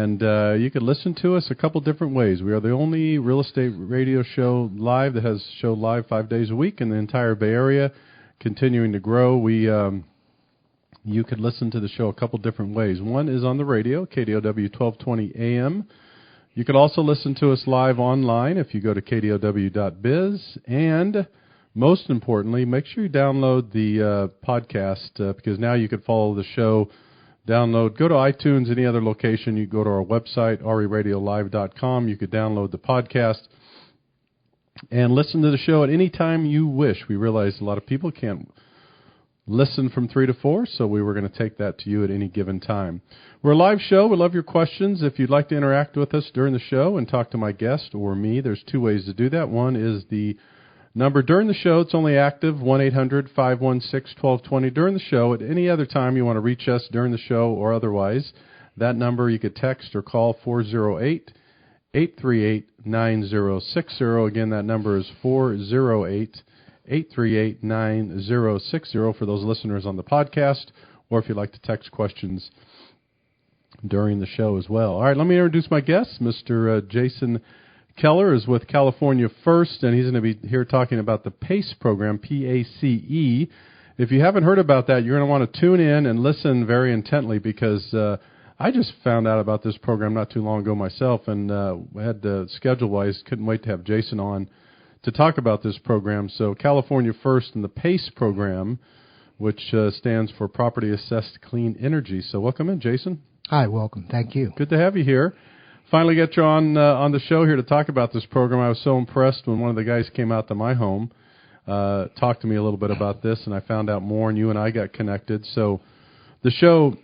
And you can listen to us a couple different ways. We are the only real estate radio show live that has show live 5 days a week in the entire Bay Area, continuing to grow. You could listen to the show a couple different ways. One is on the radio, KDOW 1220 AM. You could also listen to us live online if you go to kdow.biz. And most importantly, make sure you download the podcast because now you could follow the show. Download, go to iTunes, any other location. You go to our website, 𝗟𝗓𝗡𝗙live.com. You could download the podcast and listen to the show at any time you wish. We realize a lot of people can't listen from 3 to 4, so we were going to take that to you at any given time. We're a live show. We love your questions. If you'd like to interact with us during the show and talk to my guest or me, there's 2 ways to do that. One is the number during the show. It's only active, 1-800-516-1220 during the show. At any other time you want to reach us during the show or otherwise, that number you could text or call 408-838-9060. Again, that number is 408-838-9060 for those listeners on the podcast, or if you'd like to text questions during the show as well. All right, let me introduce my guest. Mr. Jason Keller is with California First, and he's going to be here talking about the PACE program, P-A-C-E. If you haven't heard about that, you're going to want to tune in and listen very intently because I just found out about this program not too long ago myself, and had schedule-wise, couldn't wait to have Jason on to talk about this program. So California First and the PACE program, which stands for Property Assessed Clean Energy. So welcome in, Jason. Hi, welcome. Thank you. Good to have you here. Finally got you on the show here to talk about this program. I was so impressed when one of the guys came out to my home, talked to me a little bit about this, and I found out more, and you and I got connected. So the show,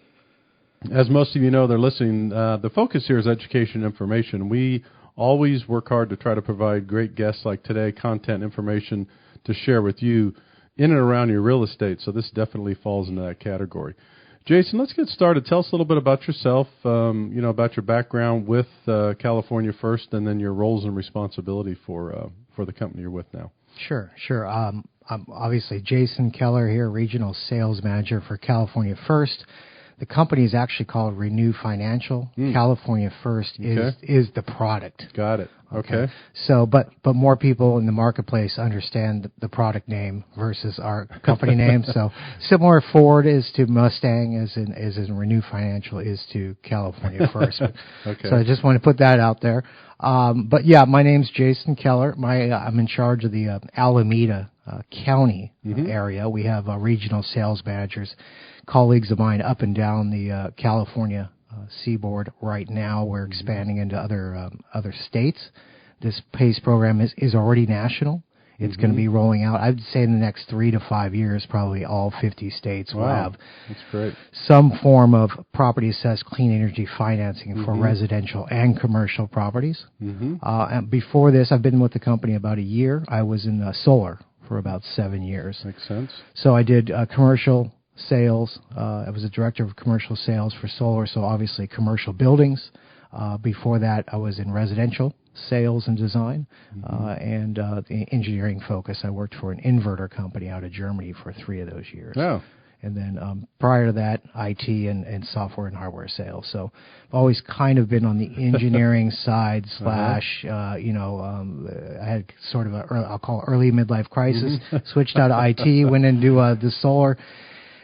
as most of you know, they're listening, the focus here is education and information. We always work hard to try to provide great guests like today, content, information to share with you in and around your real estate. So this definitely falls into that category. Jason, let's get started. Tell us a little bit about yourself, about your background with California First, and then your roles and responsibility for the company you're with now. Sure. I'm obviously Jason Keller here, Regional Sales Manager for California First. The company is actually called Renew Financial. California First is the product. Got it. Okay. So, but more people in the marketplace understand the product name versus our company name. So, similar Ford is to Mustang, as in Renew Financial is to California First. Okay. So, I just want to put that out there. But yeah, my name's Jason Keller. I'm in charge of the Alameda County area. We have regional sales managers, colleagues of mine up and down the California seaboard right now. We're expanding into other states. This PACE program is already national. It's going to be rolling out, I'd say in the next 3 to 5 years, probably all 50 states will have That's great. some form of property assessed clean energy financing for residential and commercial properties. And before this, I've been with the company about a year. I was in solar for about 7 years. Makes sense. So I did commercial sales. I was a director of commercial sales for solar, so obviously commercial buildings. Before that, I was in residential sales and design and the engineering focus. I worked for an inverter company out of Germany for 3 of those years. Oh. And then prior to that, IT and software and hardware sales. So I've always kind of been on the engineering side / I had sort of I'll call it early midlife crisis. Switched out of IT, went into the solar.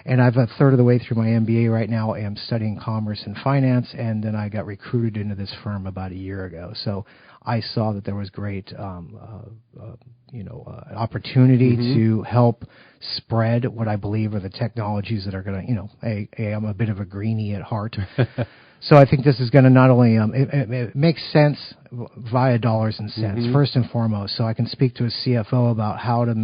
And I'm a third of the way through my MBA right now. I am studying commerce and finance, and then I got recruited into this firm about a year ago. So I saw that there was great, opportunity to help spread what I believe are the technologies that are going to, I'm a bit of a greenie at heart. So I think this is going to not only it makes sense via dollars and cents first and foremost. So I can speak to a CFO about how to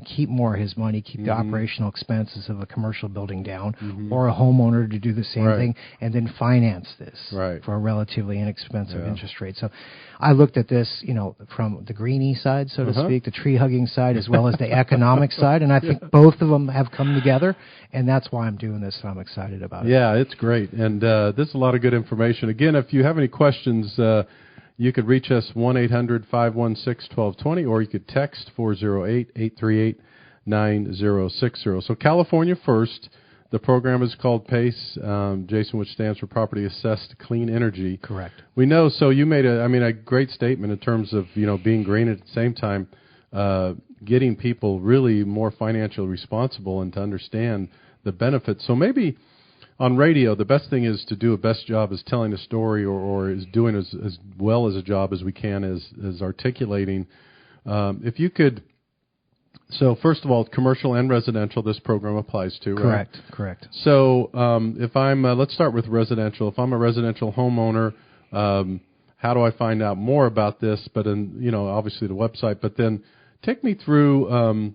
keep more of his money, keep the operational expenses of a commercial building down, or a homeowner to do the same thing, and then finance this for a relatively inexpensive interest rate. So I looked at this, from the greenie side, so to speak, the tree hugging side, as well as the economic side, and I think both of them have come together, and that's why I'm doing this. So I'm excited about it. Yeah, it's great, and this is a lot of good information. Again, if you have any questions, you could reach us 1-800-516-1220, or you could text 408-838-9060. So California First, The program is called PACE, Jason, which stands for Property Assessed Clean Energy. Correct. We know, so you made a great statement in terms of, being green at the same time, getting people really more financially responsible and to understand the benefits. So maybe on radio, the best thing is to do a best job as telling a story or is doing as well as a job as we can as articulating. If you could, so first of all, commercial and residential, this program applies to, right? Correct. So if I'm, let's start with residential. If I'm a residential homeowner, how do I find out more about this? But obviously the website, but then take me through,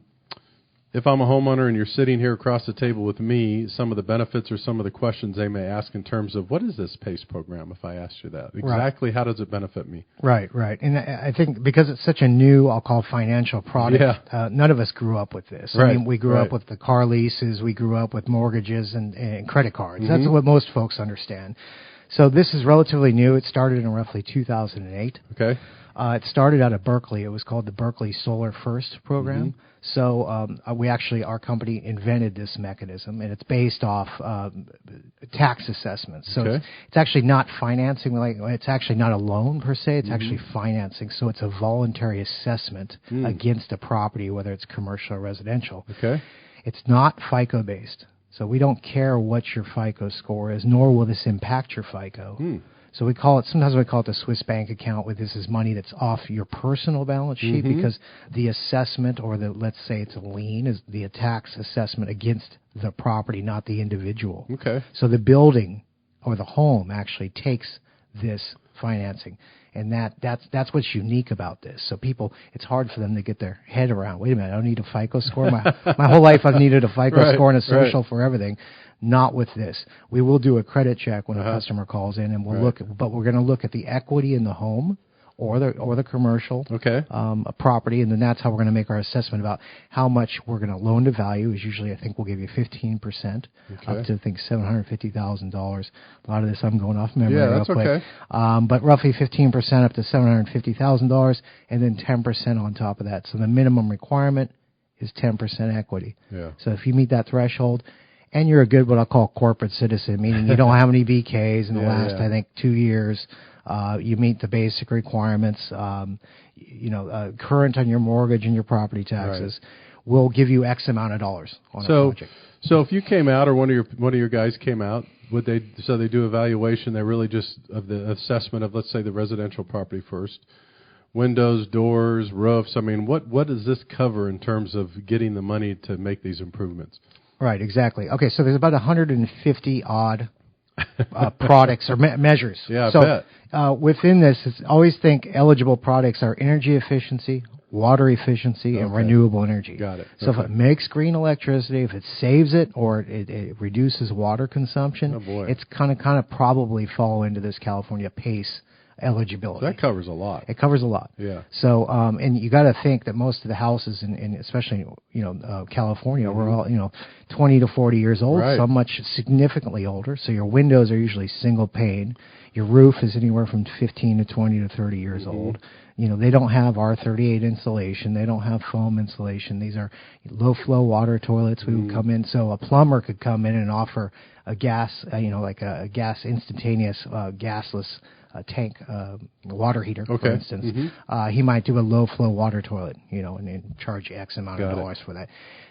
if I'm a homeowner and you're sitting here across the table with me, some of the benefits or some of the questions they may ask in terms of what is this PACE program, if I asked you that? Exactly How does it benefit me? Right. And I think because it's such a new, I'll call financial product, none of us grew up with this. Right. I mean, we grew up with the car leases, we grew up with mortgages and credit cards. Mm-hmm. That's what most folks understand. So this is relatively new. It started in roughly 2008. Okay. It started out of Berkeley. It was called the 𝗥𝗱𝗡𝗡𝗘𝗀 program. Mm-hmm. So our company invented this mechanism, and it's based off tax assessments. So it's actually not financing, it's actually not a loan per se. It's actually financing. So it's a voluntary assessment against a property, whether it's commercial or residential. Okay. It's not FICO based. So we don't care what your FICO score is, nor will this impact your FICO. So sometimes we call it the Swiss bank account, where this is money that's off your personal balance sheet because the assessment, or let's say it's a lien, is the tax assessment against the property, not the individual. Okay. So the building or the home actually takes this financing. And that's what's unique about this. So it's hard for them to get their head around. Wait a minute, I don't need a FICO score. My whole life I've needed a FICO score and a social for everything. Not with this. We will do a credit check when a customer calls in, and we'll but we're going to look at the equity in the home or the commercial property, and then that's how we're going to make our assessment about how much we're going to loan to value. Is usually, I think we'll give you 15%, up to I think $750,000. A lot of this I'm going off memory. Yeah, that's real quick. okay. But roughly 15% up to $750,000, and then 10% on top of that. So the minimum requirement is 10% equity. Yeah. So if you meet that threshold, and you're a good, what I'll call corporate citizen, meaning you don't have any VKs in the last, I think, 2 years. You meet the basic requirements. Current on your mortgage and your property taxes. We'll give you X amount of dollars on a project. So if you came out, or one of your guys came out, they do evaluation? They really just of the assessment of, let's say, the residential property first. Windows, doors, roofs. I mean, what does this cover in terms of getting the money to make these improvements? Right, exactly. Okay, so there's about 150 odd products or measures. Yeah, I bet. Within this, always think eligible products are energy efficiency, water efficiency, and renewable energy. Got it. So if it makes green electricity, if it saves it, or it reduces water consumption, it's kind of probably fall into this California PACE eligibility. So that covers a lot. It covers a lot. Yeah. So, and you got to think that most of the houses in especially California, we're all 20 to 40 years old. Some much significantly older. So your windows are usually single pane. Your roof is anywhere from 15 to 20 to 30 years old. They don't have R38 insulation. They don't have foam insulation. These are low flow water toilets. We would come in. So a plumber could come in and offer a gas, like a gas instantaneous, gasless tank water heater, for instance. He might do a low flow water toilet, and charge you X amount of dollars for that.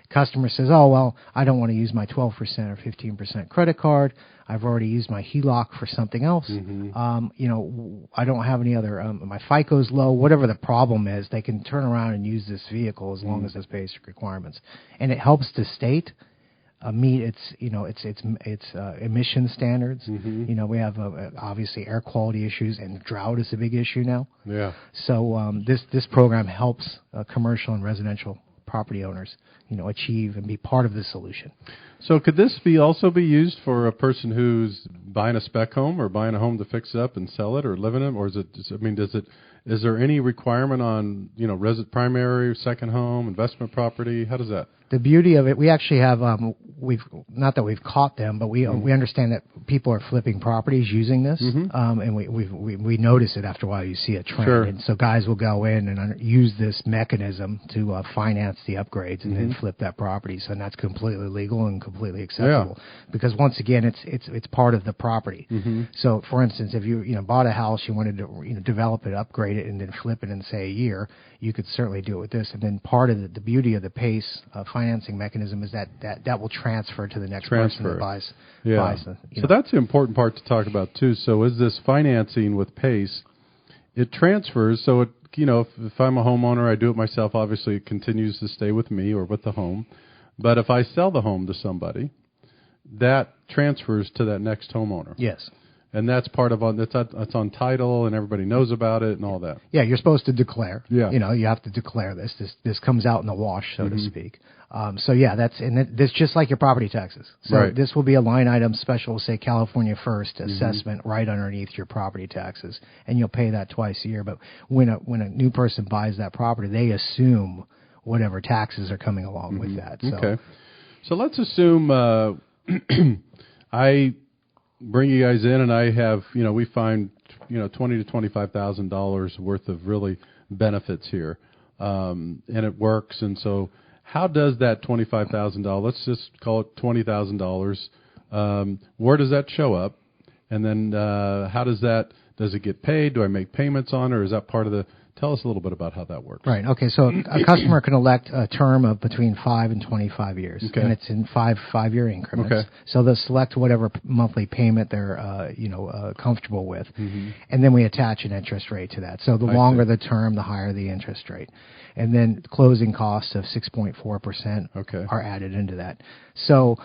Customer says, oh, well, I don't want to use my 12% or 15% credit card. I've already used my HELOC for something else. I don't have any other, my FICO's low, whatever the problem is, they can turn around and use this vehicle as long as it's basic requirements. And it helps the state meet its emission standards. We have obviously air quality issues, and drought is a big issue now. Yeah. So this program helps commercial and residential property owners, achieve and be part of the solution. So could this also be used for a person who's buying a spec home or buying a home to fix it up and sell it or live in it, or is there any requirement on primary, second home, investment property? How does that? The beauty of it, we actually have we've caught them, but we understand that people are flipping properties using this, and we notice it after a while. You see a trend, and so guys will go in and use this mechanism to finance the upgrades and then flip that property. So that's completely legal and completely acceptable because once again, it's part of the property. So, for instance, if you bought a house, you wanted to develop it, upgrade it, and then flip it in say a year, you could certainly do it with this. And then part of the beauty of the PACE financing mechanism is that will transfer to the next person that buys. So that's the important part to talk about too. So is this financing with PACE? It transfers. So if I'm a homeowner, I do it myself. Obviously, it continues to stay with me or with the home. But if I sell the home to somebody, that transfers to that next homeowner. Yes. And that's part of that's on title, and everybody knows about it and all that. Yeah, you're supposed to declare. Yeah. You have to declare this. This comes out in the wash, so to speak. So yeah, this just like your property taxes. So this will be a line item special, say California First assessment right underneath your property taxes, and you'll pay that twice a year. But when a new person buys that property, they assume whatever taxes are coming along with that. So. Okay. So let's assume I bring you guys in, and I have we find $20,000 to $25,000 worth of really benefits here, and it works. And so, how does that $25,000? Let's just call it $20,000. Where does that show up? And then how does it get paid? Do I make payments on it, or is that part of the? Tell us a little bit about how that works. Right. Okay. So a customer can elect a term of between 5 and 25 years, and it's in five-year increments. Okay. So they'll select whatever monthly payment they're comfortable with, and then we attach an interest rate to that. So the longer the term, the higher the interest rate, and then closing costs of 6.4% are added into that. So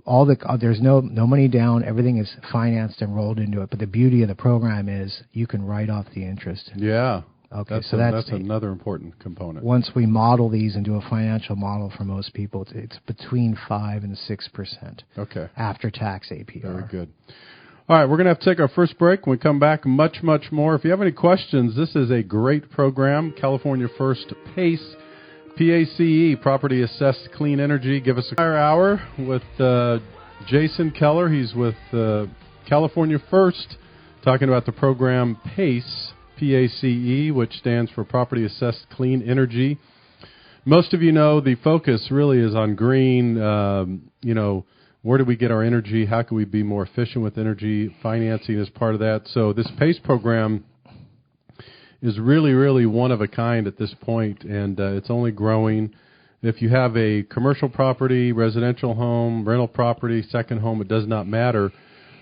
there's no money down. Everything is financed and rolled into it. But the beauty of the program is you can write off the interest. Yeah. Okay, that's another important component. Once we model these and do a financial model for most people, it's between 5 and 6%. Okay. After tax APR. Very good. All right, we're going to have to take our first break. When we come back, much more. If you have any questions, this is a great program. California First PACE, PACE, Property Assessed Clean Energy. Give us a hour with Jason Keller. He's with California First, talking about the program PACE, PACE, which stands for Property Assessed Clean Energy. Most of you know the focus really is on green. Where do we get our energy? How can we be more efficient with energy? Financing is part of that. So this PACE program is really, really one of a kind at this point, and it's only growing. If you have a commercial property, residential home, rental property, second home, it does not matter.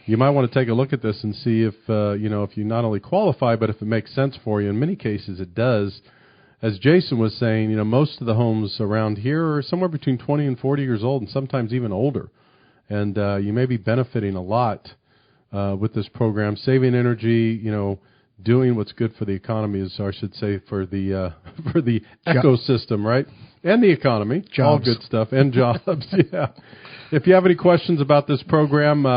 You might want to take a look at this and see if if you not only qualify, but if it makes sense for you. In many cases, it does. As Jason was saying, most of the homes around here are somewhere between 20 and 40 years old, and sometimes even older. And you may be benefiting a lot with this program, saving energy. Doing what's good for the economy, I should say, for the ecosystem, right? And the economy, jobs. All good stuff, and jobs. Yeah. If you have any questions about this program.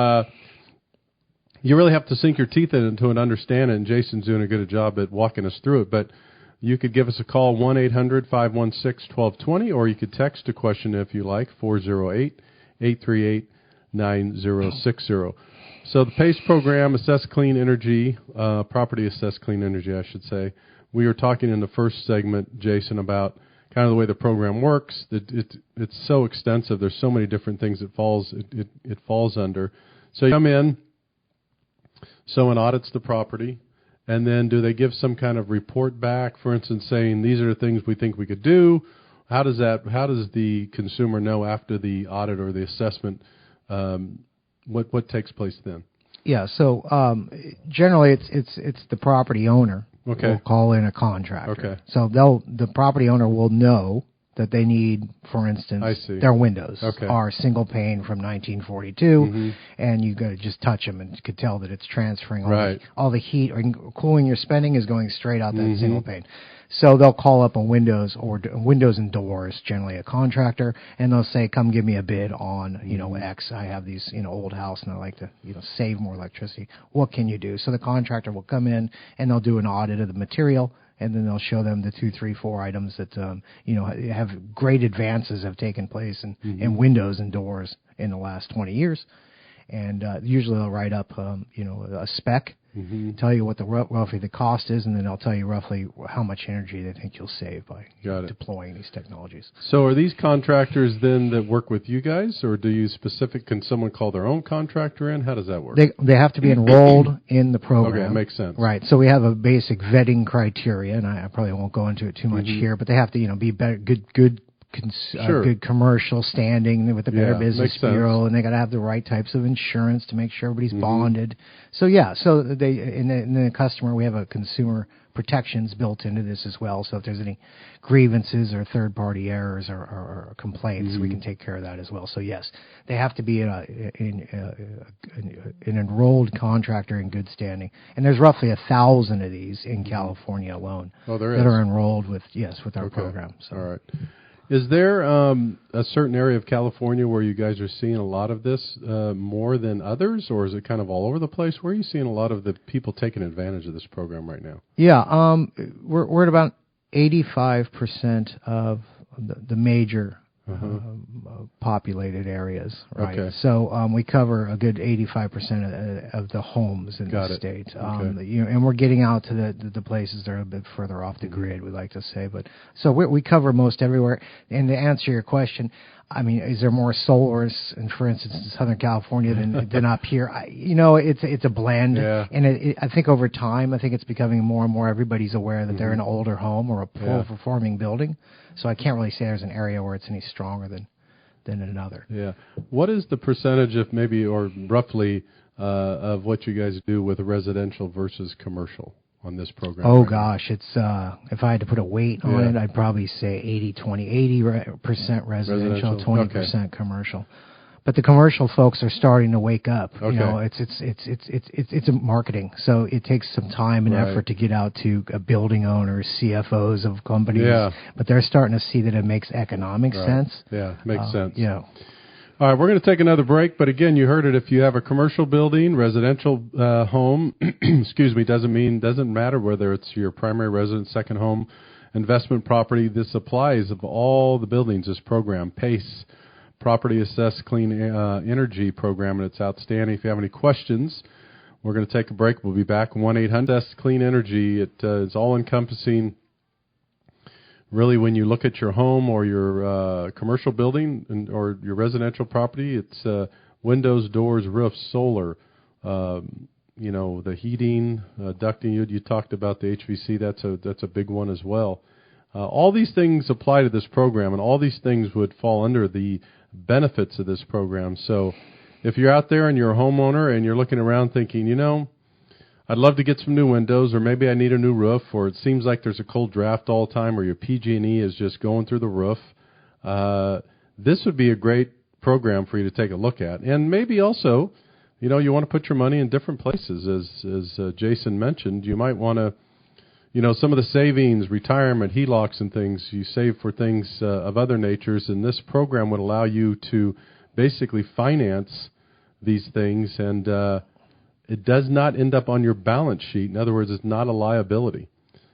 You really have to sink your teeth into it and understand it, and Jason's doing a good job at walking us through it. But you could give us a call, 1-800-516-1220, or you could text a question if you like, 408-838-9060. So the PACE program, Assess Clean Energy, Property Assess Clean Energy, I should say. We were talking in the first segment, Jason, about kind of the way the program works. It's so extensive. There's so many different things it falls under. So you come in. Someone audits the property, and then do they give some kind of report back, for instance, saying these are the things we think we could do? How does the consumer know after the audit or the assessment what takes place then? Yeah, so generally it's the property owner Okay. will call in a contractor. Okay. So the property owner will know that they need, for instance, their windows are single pane from 1942, and you got to just touch them and you could tell that it's transferring all the heat or cooling you're spending is going straight out that single pane. So they'll call up a windows and doors, generally a contractor, and they'll say, "Come give me a bid on X. I have these old house and I like to save more electricity. What can you do?" So the contractor will come in and they'll do an audit of the material. And then they'll show them the 2, 3, 4 items that have great advances have taken place in windows and doors in the last 20 years. And usually they'll write up a spec tell you what the roughly the cost is, and then they'll tell you roughly how much energy they think you'll save by deploying these technologies. So are these contractors then that work with you guys, or do you can someone call their own contractor in? How does that work? They have to be enrolled in the program. Okay, makes sense. Right. So we have a basic vetting criteria, and I probably won't go into it too much here, but they have to be better, good commercial standing with the Better Business Bureau, and they got to have the right types of insurance to make sure everybody's bonded. So they in the customer, we have a consumer protections built into this as well. So if there's any grievances or third-party errors or complaints, we can take care of that as well. So yes, they have to be an enrolled contractor in good standing, and there's roughly 1,000 of these in California alone that are enrolled with our program. So. All right. Is there a certain area of California where you guys are seeing a lot of this more than others, or is it kind of all over the place? Where are you seeing a lot of the people taking advantage of this program right now? Yeah, we're at about 85% of the major populated areas, right? Okay. So we cover a good 85% of the homes in the state. And we're getting out to the places that are a bit further off the grid, we like to say. But so we cover most everywhere. And to answer your question, I mean, is there more solar, for instance, in Southern California than up here? It's a blend, and I think over time, I think it's becoming more and more. Everybody's aware that they're in an older home or a poor performing building, so I can't really say there's an area where it's any stronger than another. Yeah. What is the percentage of maybe or roughly of what you guys do with residential versus commercial on this program? Oh, gosh, it's if I had to put a weight on it, I'd probably say 80% residential, 20% commercial. But the commercial folks are starting to wake up. Okay. It's a marketing, so it takes some time and effort to get out to building owners, CFOs of companies. Yeah. But they're starting to see that it makes economic sense. Yeah, makes sense. Yeah. All right, we're going to take another break, but again, you heard it. If you have a commercial building, residential home, doesn't matter whether it's your primary residence, second home, investment property. This applies of all the buildings. This program, PACE, Property Assessed Clean Energy Program, and it's outstanding. If you have any questions, we're going to take a break. We'll be back. 1-800-CLEAN ENERGY. It is all encompassing. Really, when you look at your home or your commercial building or your residential property, it's windows, doors, roofs, solar, the heating, ducting. You talked about the HVC. That's a big one as well. All these things apply to this program, and all these things would fall under the benefits of this program. So if you're out there and you're a homeowner and you're looking around thinking, I'd love to get some new windows, or maybe I need a new roof, or it seems like there's a cold draft all the time, or your PG&E is just going through the roof. This would be a great program for you to take a look at. And maybe also, you want to put your money in different places. As Jason mentioned, you might want to, some of the savings, retirement, HELOCs and things, you save for things of other natures, and this program would allow you to basically finance these things, and it does not end up on your balance sheet. In other words, it's not a liability.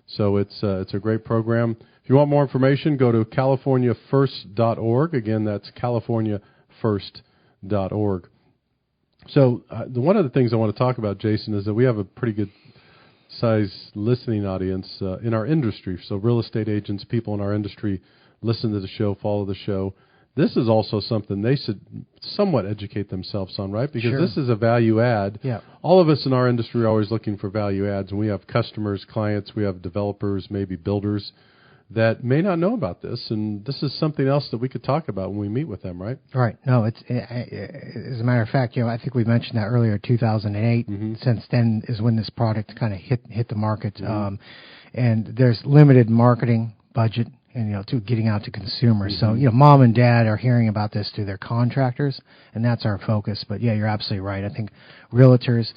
So it's a great program. If you want more information, go to CaliforniaFIRST.org. Again, that's CaliforniaFIRST.org. So one of the things I want to talk about, Jason, is that we have a pretty good size listening audience in our industry. So real estate agents, people in our industry listen to the show, follow the show. This is also something they should somewhat educate themselves on, right? Because this is a value add. Yeah. All of us in our industry are always looking for value adds, and we have customers, clients, we have developers, maybe builders that may not know about this, and this is something else that we could talk about when we meet with them, right? Right. No, it's as a matter of fact, I think we mentioned that earlier, 2008. Since then is when this product kind of hit the market, and there's limited marketing budget, and to getting out to consumers. So mom and dad are hearing about this through their contractors, and that's our focus. But you're absolutely right. I think realtors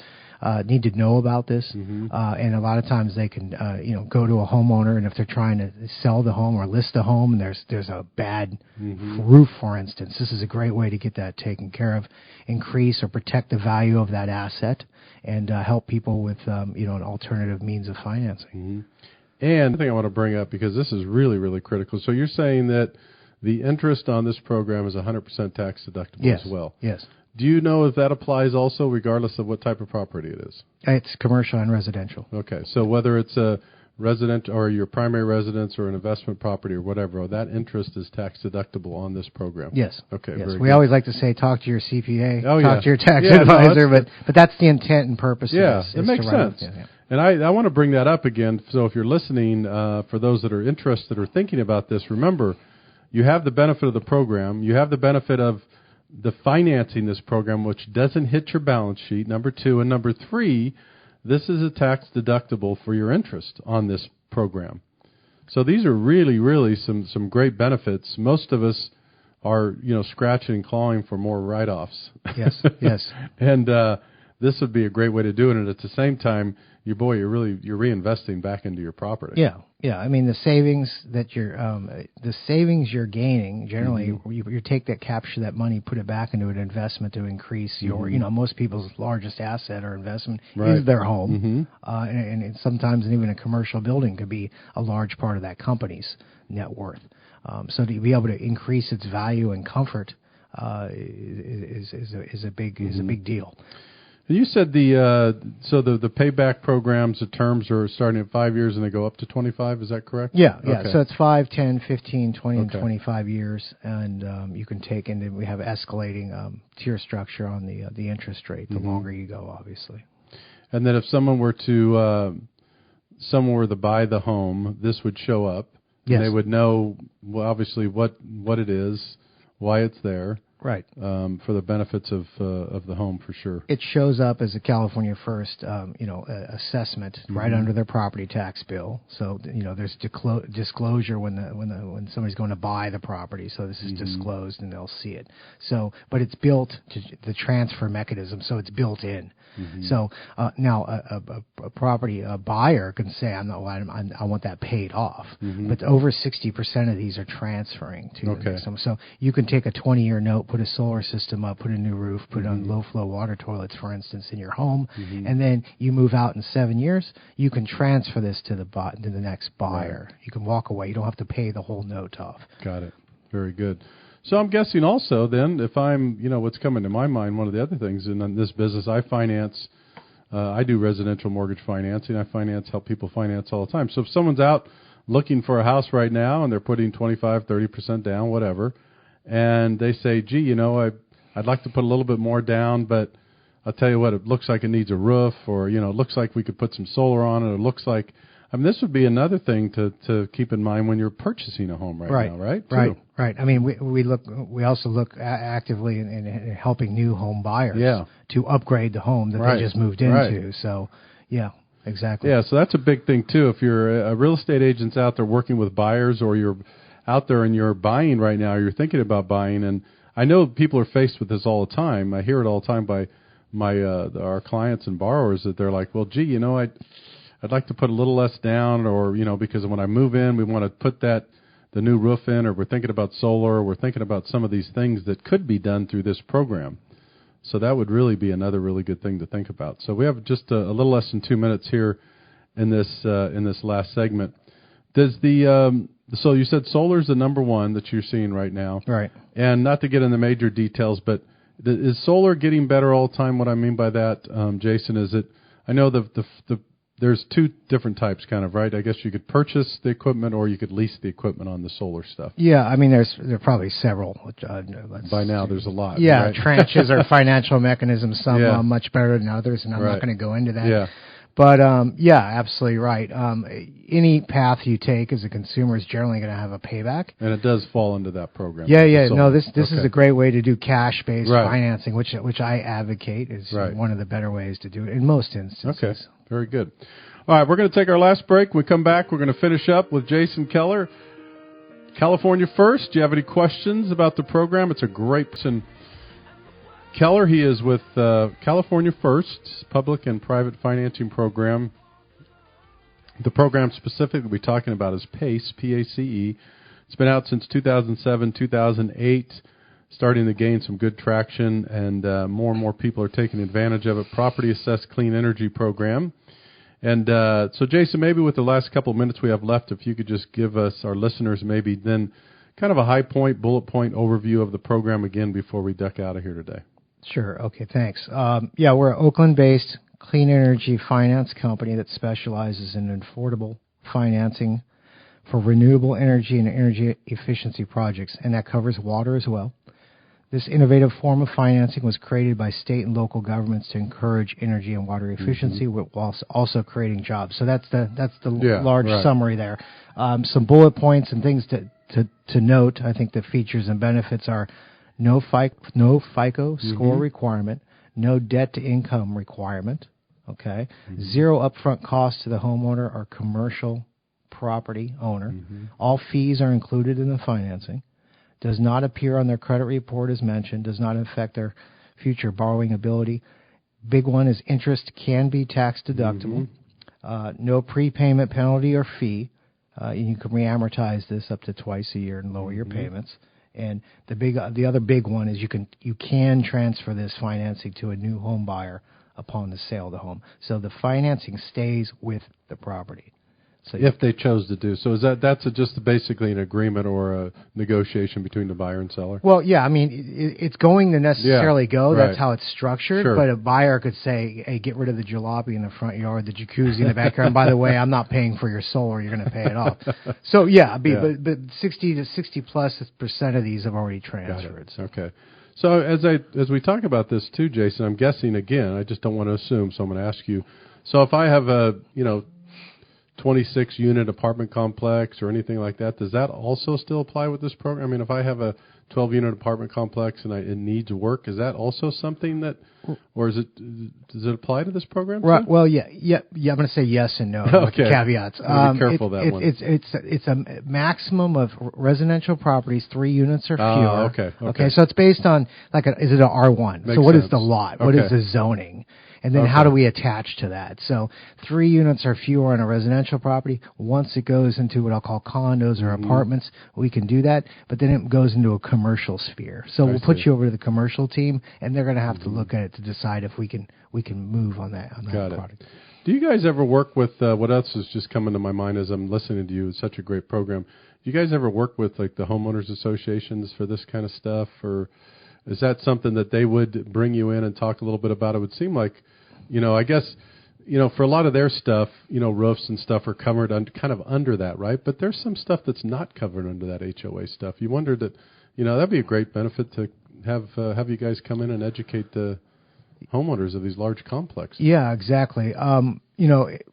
need to know about this, and a lot of times they can go to a homeowner, and if they're trying to sell the home or list a home, and there's a bad roof, for instance, this is a great way to get that taken care of, increase or protect the value of that asset, and help people with an alternative means of financing. And the thing I want to bring up, because this is really, really critical. So you're saying that the interest on this program is 100% tax deductible as well. Yes. Do you know if that applies also regardless of what type of property it is? It's commercial and residential. Okay, so whether it's a resident or your primary residence or an investment property or whatever, that interest is tax deductible on this program. Yes. Okay. Yes. Very We good. always like to say, talk to your CPA, talk to your tax no, advisor, but that's the intent and purpose. Yeah, of this, it makes sense. And I want to bring that up again. So if you're listening, for those that are interested or thinking about this, remember, you have the benefit of the program. You have the benefit of the financing this program, which doesn't hit your balance sheet, number 2. And number 3, this is a tax deductible for your interest on this program. So these are really, really some great benefits. Most of us are, scratching and clawing for more write-offs. Yes, yes. And this would be a great way to do it. And at the same time, you're reinvesting back into your property. Yeah. I mean, the savings that you're gaining generally, you take that, capture that money, put it back into an investment to increase your. Most people's largest asset or investment is their home, and sometimes even a commercial building could be a large part of that company's net worth. So to be able to increase its value and comfort is a big deal. You said the payback programs, the terms are starting at 5 years and they go up to 25. Is that correct? Yeah. Okay. So it's 5, 10, 15, 20, and 25 years, and you can take, and then we have escalating tier structure on the interest rate. The longer you go, obviously. And then if someone were to buy the home, this would show up. Yes. And they would know, obviously what it is, why it's there. Right. For the benefits of the home, for sure. It shows up as a CaliforniaFIRST, assessment right under their property tax bill. So there's disclosure when somebody's going to buy the property. So this is disclosed and they'll see it. So, but it's built to the transfer mechanism, so it's built in. So now a property buyer can say, I want that paid off. But over 60% of these are transferring to them. So you can take a 20-year note, put a solar system up, put a new roof, put on low-flow water toilets, for instance, in your home, and then you move out in 7 years, you can transfer this to the next buyer. Right. You can walk away. You don't have to pay the whole note off. Got it. Very good. So I'm guessing also then, if I'm, what's coming to my mind, one of the other things in this business, I finance, I do residential mortgage financing. Help people finance all the time. So if someone's out looking for a house right now and they're putting 25, 30% down, whatever, and they say, gee, I'd like to put a little bit more down, but I'll tell you what, it looks like it needs a roof, or, it looks like we could put some solar on it. It looks like, this would be another thing to keep in mind when you're purchasing a home right now, right? Right. I mean, we also look actively in helping new home buyers to upgrade the home that they just moved into. Right. So, yeah, exactly. Yeah, so that's a big thing, too. If you're a real estate agent's out there working with buyers, or you're out there and you're buying right now, or you're thinking about buying, and I know people are faced with this all the time. I hear it all the time by our clients and borrowers that they're like, well, gee, I'd like to put a little less down, or, because when I move in, we want to put the new roof in, or we're thinking about solar, or we're thinking about some of these things that could be done through this program. So that would really be another really good thing to think about. So we have just a little less than 2 minutes here in this last segment. Does so you said solar is the number one that you're seeing right now. Right. And not to get into major details, but is solar getting better all the time? What I mean by that, Jason, is it, I know there's two different types, kind of, right? I guess you could purchase the equipment or you could lease the equipment on the solar stuff. Yeah, I mean, there are probably several. By now, there's a lot. Yeah, right? tranches or financial mechanisms. Some are much better than others, and I'm not going to go into that. Yeah. But, absolutely right. Any path you take as a consumer is generally going to have a payback. And it does fall into that program. Yeah. No, this is a great way to do cash-based financing, which I advocate is one of the better ways to do it in most instances. Okay, very good. All right, we're going to take our last break. When we come back, we're going to finish up with Jason Keller, CaliforniaFIRST. Do you have any questions about the program? It's a great person. Keller, he is with CaliforniaFIRST, public and private financing program. The program specifically we're talking about is PACE, P-A-C-E. It's been out since 2007, 2008, starting to gain some good traction, and more people are taking advantage of it. Property Assessed Clean Energy Program. And so, Jason, maybe with the last couple of minutes we have left, if you could just give us, our listeners, maybe then kind of a high point, bullet point overview of the program again before we duck out of here today. Sure. Okay, thanks. Yeah, we're an Oakland-based clean energy finance company that specializes in affordable financing for renewable energy and energy efficiency projects, and that covers water as well. This innovative form of financing was created by state and local governments to encourage energy and water efficiency while also creating jobs. So that's the large summary there. Some bullet points and things to note. I think the features and benefits are no FICO score requirement, no debt to income requirement. Okay, zero upfront cost to the homeowner or commercial property owner. All fees are included in the financing. Does not appear on their credit report as mentioned. Does not affect their future borrowing ability. Big one is interest can be tax deductible. No prepayment penalty or fee. You can reamortize this up to twice a year and lower your payments. And the other big one is you can transfer this financing to a new home buyer upon the sale of the home. So the financing stays with the property. So if they chose to do so, that's just basically an agreement or a negotiation between the buyer and seller? Well, yeah, I mean, it's going to necessarily go. Right. That's how it's structured. Sure. But a buyer could say, hey, get rid of the jalopy in the front yard, the jacuzzi in the backyard. And by the way, I'm not paying for your solar. You're going to pay it off. So, yeah, but 60 to 60+% of these have already transferred. So. Okay. So as we talk about this too, Jason, I'm guessing again, I just don't want to assume, so I'm going to ask you. So if I have a, 26-unit apartment complex or anything like that, does that also still apply with this program? I mean, if I have a 12-unit apartment complex and it needs work, is that also something that, or does it apply to this program? Right. Too? Well, yeah. I'm going to say yes and no with the caveats. Be careful that one. It's a maximum of residential properties 3 units or fewer. Okay. So it's based on is it an R1? Makes so what sense. is the lot? What is the zoning? And then how do we attach to that? So 3 units or fewer on a residential property. Once it goes into what I'll call condos or apartments, we can do that. But then it goes into a commercial sphere. So we'll put you over to the commercial team, and they're going to have to look at it to decide if we can move on that product. Do you guys ever work with what else is just coming to my mind as I'm listening to you? It's such a great program. Do you guys ever work with the homeowners associations for this kind of stuff, or is that something that they would bring you in and talk a little bit about? It would seem like, I guess, for a lot of their stuff, roofs and stuff are covered kind of under that, right? But there's some stuff that's not covered under that HOA stuff. You wonder that, that'd be a great benefit to have you guys come in and educate the homeowners of these large complexes. Yeah, exactly.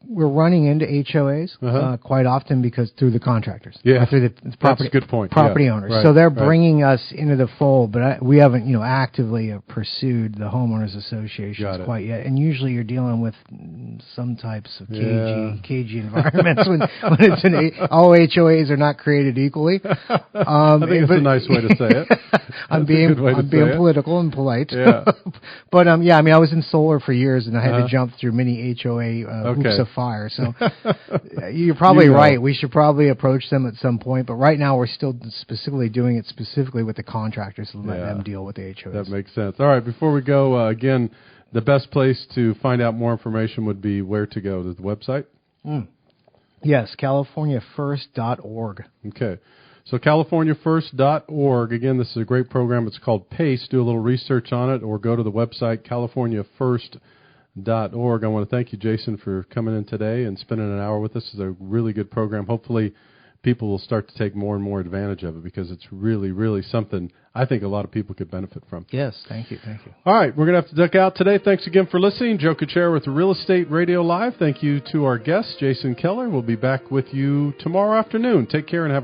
We're running into HOAs quite often because through the contractors. Yeah, through the property, that's a good point. Property owners. Right, so they're bringing us into the fold, but we haven't, actively pursued the homeowners associations quite yet. And usually you're dealing with some types of cagey environments when it's all HOAs are not created equally. I think it's a nice way to say it. I'm being political and polite. Yeah. But I was in solar for years, and I had to jump through many HOA hoops of fire. So you're probably right. We should probably approach them at some point. But right now we're still doing it specifically with the contractors and let them deal with the HOAs. That makes sense. All right, before we go, again, the best place to find out more information would be where to go, to the website? Yes, CaliforniaFIRST.org. Okay. So CaliforniaFIRST.org. Again, this is a great program. It's called PACE. Do a little research on it or go to the website CaliforniaFIRST.org. I want to thank you, Jason, for coming in today and spending an hour with us. It's a really good program. Hopefully people will start to take more and more advantage of it because it's really, really something I think a lot of people could benefit from. Yes, thank you. All right, we're going to have to duck out today. Thanks again for listening. Joe Cucchiara with Real Estate Radio Live. Thank you to our guest, Jason Keller. We'll be back with you tomorrow afternoon. Take care and have a